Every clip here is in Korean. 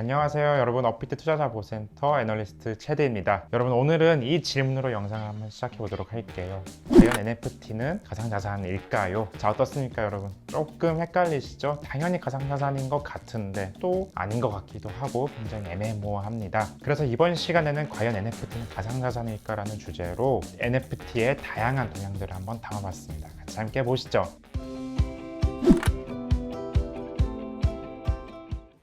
안녕하세요 여러분, 업비트 투자자보센터 애널리스트 체드입니다. 여러분, 오늘은 이 질문으로 영상을 한번 시작해 보도록 할게요. 과연 NFT는 가상자산일까요? 자, 어떻습니까 여러분? 조금 헷갈리시죠? 당연히 가상자산인 것 같은데 또 아닌 것 같기도 하고 굉장히 애매모호합니다. 그래서 이번 시간에는 과연 NFT는 가상자산일까 라는 주제로 NFT의 다양한 동향들을 한번 담아봤습니다. 같이 함께 보시죠.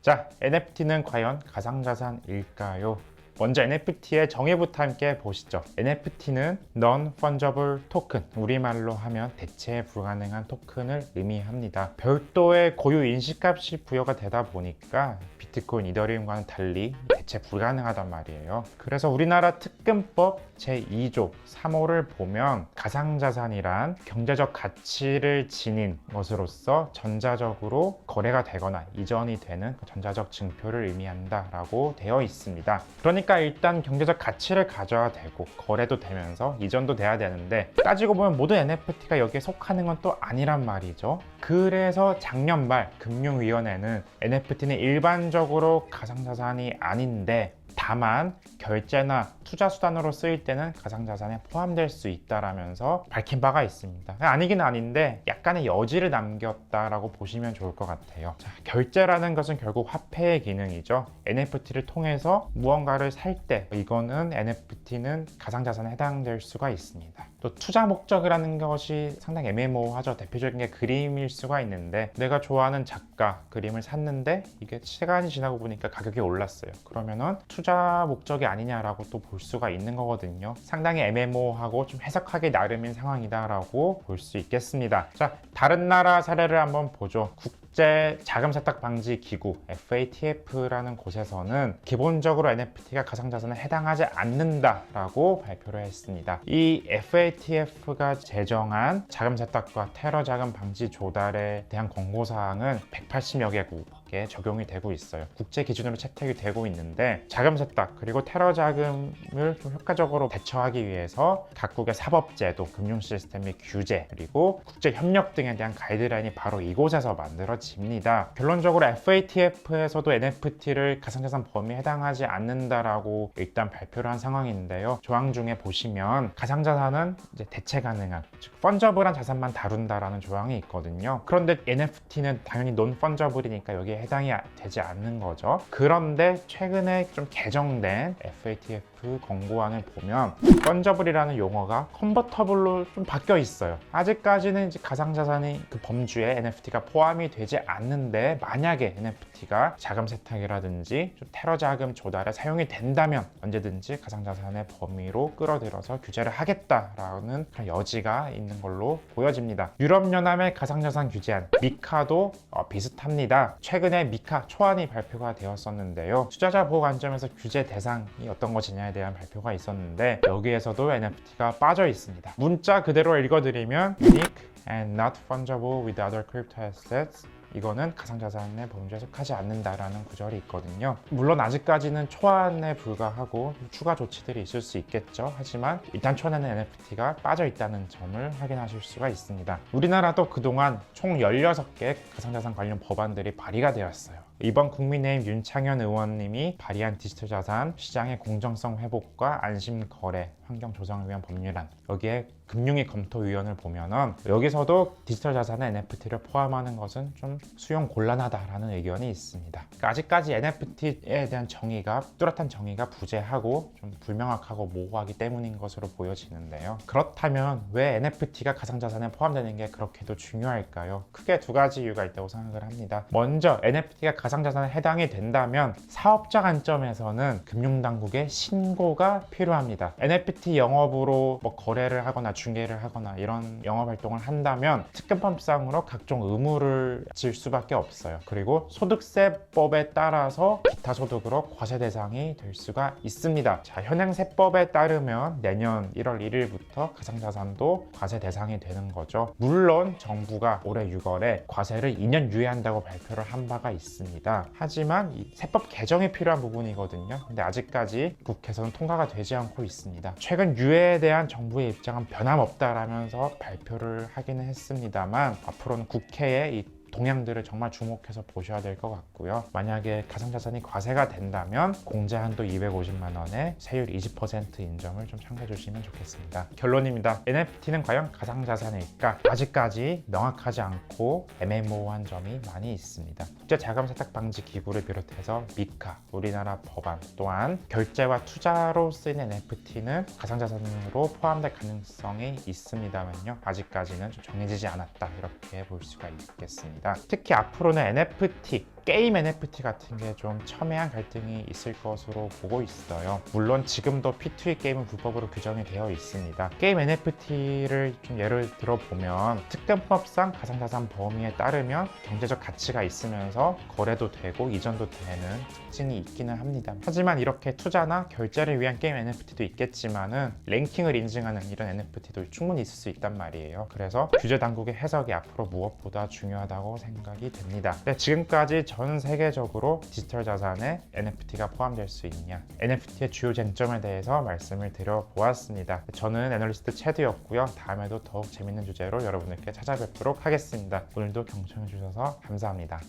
자, NFT는 과연 가상자산일까요? 먼저 NFT의 정의부터 함께 보시죠. NFT는 Non-Fungible Token, 우리말로 하면 대체 불가능한 토큰을 의미합니다. 별도의 고유 인식값이 부여가 되다 보니까 비트코인, 이더리움과는 달리 대체 불가능하단 말이에요. 그래서 우리나라 특근법 제2조 3호를 보면 가상자산이란 경제적 가치를 지닌 것으로서 전자적으로 거래가 되거나 이전이 되는 전자적 증표를 의미한다라고 되어 있습니다. 그러니까 일단 경제적 가치를 가져야 되고 거래도 되면서 이전도 돼야 되는데, 따지고 보면 모든 NFT가 여기에 속하는 건 또 아니란 말이죠. 그래서 작년 말 금융위원회는 NFT는 일반적으로 가상자산이 아닌데 다만 결제나 투자 수단으로 쓰일 때는 가상자산에 포함될 수 있다라면서 밝힌 바가 있습니다. 아니긴 아닌데 약간의 여지를 남겼다라고 보시면 좋을 것 같아요. 자, 결제라는 것은 결국 화폐의 기능이죠. NFT를 통해서 무언가를 살 때 이거는 NFT는 가상자산에 해당될 수가 있습니다. 또 투자 목적이라는 것이 상당히 애매모호하죠. 대표적인 게 그림일 수가 있는데, 내가 좋아하는 작가 그림을 샀는데 이게 시간이 지나고 보니까 가격이 올랐어요. 그러면은 투자 목적이 아니냐라고 또 볼 수가 있는 거거든요. 상당히 애매모호하고 좀 해석하기 나름인 상황이다라고 볼 수 있겠습니다. 자, 다른 나라 사례를 한번 보죠. 국제 자금 세탁 방지 기구 FATF라는 곳에서는 기본적으로 NFT가 가상자산에 해당하지 않는다라고 발표를 했습니다. 이 FATF가 제정한 자금 세탁과 테러 자금 방지 조달에 대한 권고사항은 180여 개국에 적용이 되고 있어요. 국제 기준으로 채택이 되고 있는데, 자금 세탁 그리고 테러 자금을 좀 효과적으로 대처하기 위해서 각국의 사법제도, 금융 시스템 및 규제, 그리고 국제 협력 등에 대한 가이드라인이 바로 이곳에서 만들어집니다. 결론적으로 FATF에서도 NFT를 가상자산 범위에 해당하지 않는다라고 일단 발표를 한 상황인데요. 조항 중에 보시면 가상자산은 이제 대체 가능한, 즉 펀저블한 자산만 다룬다라는 조항이 있거든요. 그런데 NFT는 당연히 논-펀저블이니까 여기에 해당이 되지 않는 거죠. 그런데 최근에 좀 개정된 FATF 권고안을 보면 펀저블이라는 용어가 컨버터블로 좀 바뀌어 있어요. 아직까지는 이제 가상자산이 그 범주에 NFT가 포함이 되지 않는데, 만약에 NFT가 자금 세탁이라든지 좀 테러 자금 조달에 사용이 된다면 언제든지 가상자산의 범위로 끌어들여서 규제를 하겠다라는 그런 여지가 있는 걸로 보여집니다. 유럽연합의 가상자산 규제안 미카도 비슷합니다. 최근에 미카 초안이 발표가 되었었는데요. 투자자 보호 관점에서 규제 대상이 어떤 것이냐에 대한 발표가 있었는데, 여기에서도 NFT가 빠져 있습니다. 문자 그대로 읽어드리면 Unique and not fungible with other crypto assets, 이거는 가상자산의 범주에 속하지 않는다라는 구절이 있거든요. 물론 아직까지는 초안에 불과하고 추가 조치들이 있을 수 있겠죠. 하지만 일단 초안에는 NFT가 빠져 있다는 점을 확인하실 수가 있습니다. 우리나라도 그동안 총 16개 가상자산 관련 법안들이 발의가 되었어요. 이번 국민의힘 윤창현 의원님이 발의한 디지털 자산 시장의 공정성 회복과 안심 거래 환경 조성을 위한 법률안, 여기에 금융위 검토위원을 보면은 여기서도 디지털 자산에 NFT를 포함하는 것은 좀 수용 곤란하다라는 의견이 있습니다. 그러니까 아직까지 NFT에 대한 정의가, 뚜렷한 정의가 부재하고 좀 불명확하고 모호하기 때문인 것으로 보여지는데요. 그렇다면 왜 NFT가 가상자산에 포함되는 게 그렇게도 중요할까요? 크게 두 가지 이유가 있다고 생각을 합니다. 먼저 NFT가 가상자산에 해당이 된다면 사업자 관점에서는 금융당국의 신고가 필요합니다. NFT 영업으로 뭐 거래를 하거나 중개를 하거나 이런 영업 활동을 한다면 특근법상으로 각종 의무를 질 수밖에 없어요. 그리고 소득세법에 따라서 기타 소득으로 과세 대상이 될 수가 있습니다. 자, 현행 세법에 따르면 내년 1월 1일부터 가상자산도 과세 대상이 되는 거죠. 물론 정부가 올해 6월에 과세를 2년 유예한다고 발표를 한 바가 있습니다. 하지만 이 세법 개정이 필요한 부분이거든요. 근데 아직까지 국회에서는 통과가 되지 않고 있습니다. 최근 유예에 대한 정부의 입장은 변함없다라면서 발표를 하기는 했습니다만, 앞으로는 국회에 이 동향들을 정말 주목해서 보셔야 될 것 같고요. 만약에 가상자산이 과세가 된다면 공제 한도 250만 원에 세율 20% 인정을 좀 참고해 주시면 좋겠습니다. 결론입니다. NFT는 과연 가상자산일까? 아직까지 명확하지 않고 애매모호한 점이 많이 있습니다. 국제자금세탁방지기구를 비롯해서 미카, 우리나라 법안 또한 결제와 투자로 쓰이는 NFT는 가상자산으로 포함될 가능성이 있습니다만요. 아직까지는 좀 정해지지 않았다 이렇게 볼 수가 있겠습니다. 특히 앞으로는 NFT, 게임 NFT 같은 게 좀 첨예한 갈등이 있을 것으로 보고 있어요. 물론 지금도 P2E 게임은 불법으로 규정이 되어 있습니다. 게임 NFT를 좀 예를 들어 보면 특정법상 가상자산 범위에 따르면 경제적 가치가 있으면서 거래도 되고 이전도 되는 특징이 있기는 합니다. 하지만 이렇게 투자나 결제를 위한 게임 NFT도 있겠지만은 랭킹을 인증하는 이런 NFT도 충분히 있을 수 있단 말이에요. 그래서 규제 당국의 해석이 앞으로 무엇보다 중요하다고 생각이 됩니다. 지금까지 전 세계적으로 디지털 자산에 NFT가 포함될 수 있냐, NFT의 주요 쟁점에 대해서 말씀을 드려보았습니다. 저는 애널리스트 채드였고요. 다음에도 더욱 재밌는 주제로 여러분들께 찾아뵙도록 하겠습니다. 오늘도 경청해 주셔서 감사합니다.